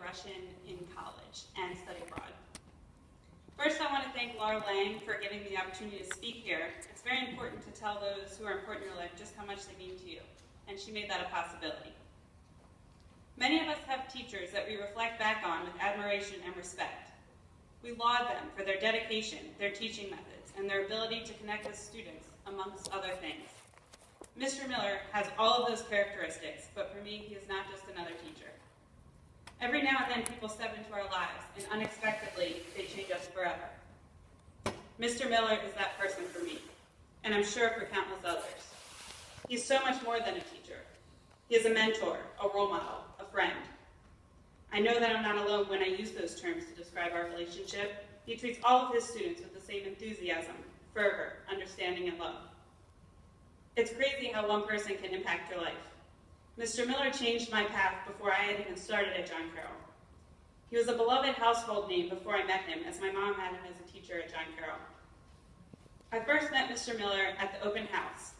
Russian in college and study abroad. First, I want to thank Laura Lang for giving me the opportunity to speak here. It's very important to tell those who are important in your life just how much they mean to you, and she made that a possibility. Many of us have teachers that we reflect back on with admiration and respect. We laud them for their dedication, their teaching methods, and their ability to connect with students, amongst other things. Mr. Miller has all of those characteristics, but for me, he is not just another teacher. Every now and then, people step into our lives, and unexpectedly, they change us forever. Mr. Miller is that person for me, and I'm sure for countless others. He's so much more than a teacher. He is a mentor, a role model, a friend. I know that I'm not alone when I use those terms to describe our relationship. He treats all of his students with the same enthusiasm, fervor, understanding, and love. It's crazy how one person can impact your life. Mr. Miller changed my path before I had even started at John Carroll. He was a beloved household name before I met him, as my mom had him as a teacher at John Carroll. I first met Mr. Miller at the open house,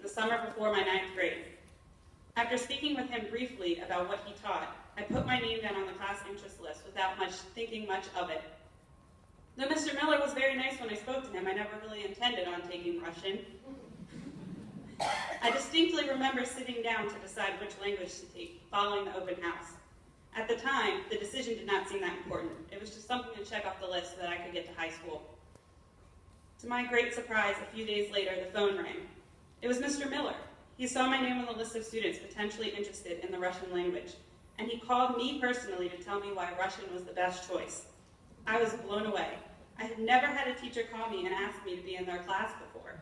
the summer before my 9th grade. After speaking with him briefly about what he taught, I put my name down on the class interest list without thinking much of it. Though Mr. Miller was very nice when I spoke to him, I never really intended on taking Russian. I distinctly remember sitting down to decide which language to take following the open house. At the time, the decision did not seem that important. It was just something to check off the list so that I could get to high school. To my great surprise, a few days later, the phone rang. It was Mr. Miller. He saw my name on the list of students potentially interested in the Russian language, and he called me personally to tell me why Russian was the best choice. I was blown away. I had never had a teacher call me and ask me to be in their class before.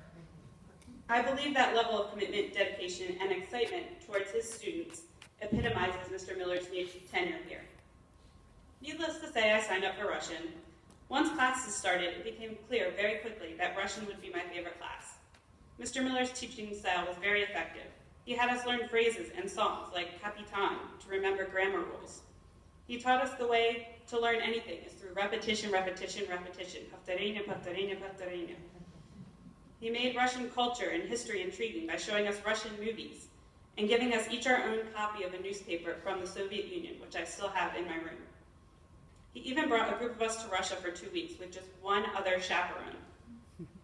I believe that level of commitment, dedication, and excitement towards his students epitomizes Mr. Miller's tenure here. Needless to say, I signed up for Russian. Once classes started, it became clear very quickly that Russian would be my favorite class. Mr. Miller's teaching style was very effective. He had us learn phrases and songs like Kapitan to remember grammar rules. He taught us the way to learn anything is through repetition, repetition, repetition. Повторение, повторение, повторение. He made Russian culture and history intriguing by showing us Russian movies and giving us each our own copy of a newspaper from the Soviet Union, which I still have in my room. He even brought a group of us to Russia for 2 weeks with just one other chaperone.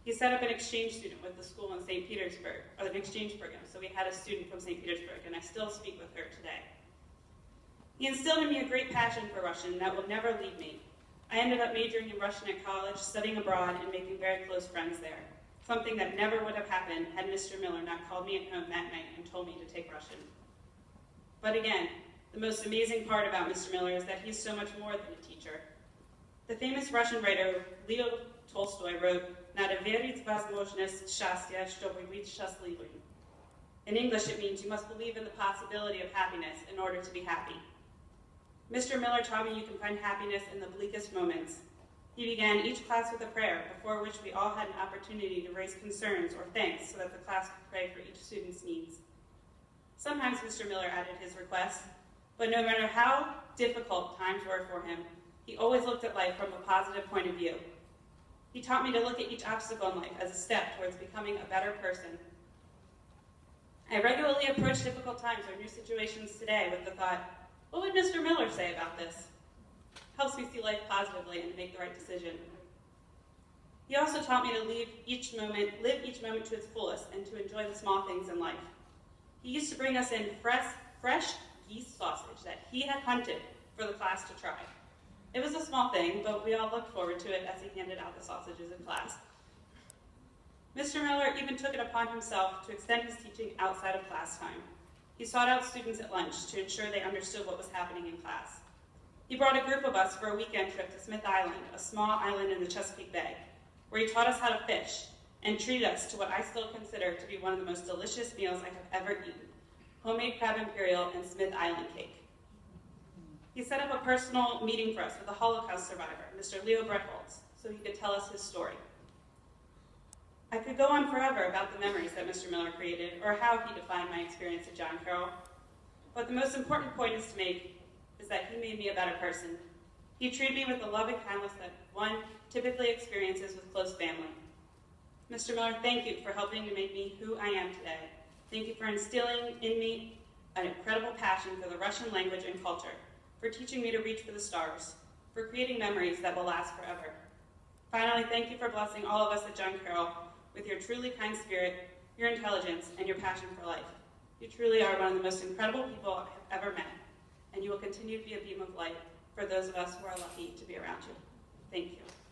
He set up an exchange student with the school in St. Petersburg, or an exchange program, so we had a student from St. Petersburg, and I still speak with her today. He instilled in me a great passion for Russian that will never leave me. I ended up majoring in Russian at college, studying abroad, and making very close friends there. Something that never would have happened had Mr. Miller not called me at home that night and told me to take Russian. But again, the most amazing part about Mr. Miller is that he's so much more than a teacher. The famous Russian writer Leo Tolstoy wrote, "Надо верить в возможность счастья, чтобы быть счастливым." In English, it means you must believe in the possibility of happiness in order to be happy. Mr. Miller taught me you can find happiness in the bleakest moments. He began each class with a prayer, before which we all had an opportunity to raise concerns or thanks so that the class could pray for each student's needs. Sometimes Mr. Miller added his requests, but no matter how difficult times were for him, he always looked at life from a positive point of view. He taught me to look at each obstacle in life as a step towards becoming a better person. I regularly approach difficult times or new situations today with the thought, what would Mr. Miller say about this? Helps me see life positively and to make the right decision. He also taught me to live each moment to its fullest and to enjoy the small things in life. He used to bring us in fresh geese sausage that he had hunted for the class to try. It was a small thing, but we all looked forward to it as he handed out the sausages in class. Mr. Miller even took it upon himself to extend his teaching outside of class time. He sought out students at lunch to ensure they understood what was happening in class. He brought a group of us for a weekend trip to Smith Island, a small island in the Chesapeake Bay, where he taught us how to fish and treated us to what I still consider to be one of the most delicious meals I have ever eaten, homemade crab imperial and Smith Island cake. He set up a personal meeting for us with a Holocaust survivor, Mr. Leo Brettholtz, so he could tell us his story. I could go on forever about the memories that Mr. Miller created or how he defined my experience at John Carroll, but the most important point is to make is that he made me a better person. He treated me with the love and kindness that one typically experiences with close family. Mr. Miller, thank you for helping to make me who I am today. Thank you for instilling in me an incredible passion for the Russian language and culture, for teaching me to reach for the stars, for creating memories that will last forever. Finally, thank you for blessing all of us at John Carroll with your truly kind spirit, your intelligence, and your passion for life. You truly are one of the most incredible people I have ever met, and you will continue to be a beam of light for those of us who are lucky to be around you. Thank you.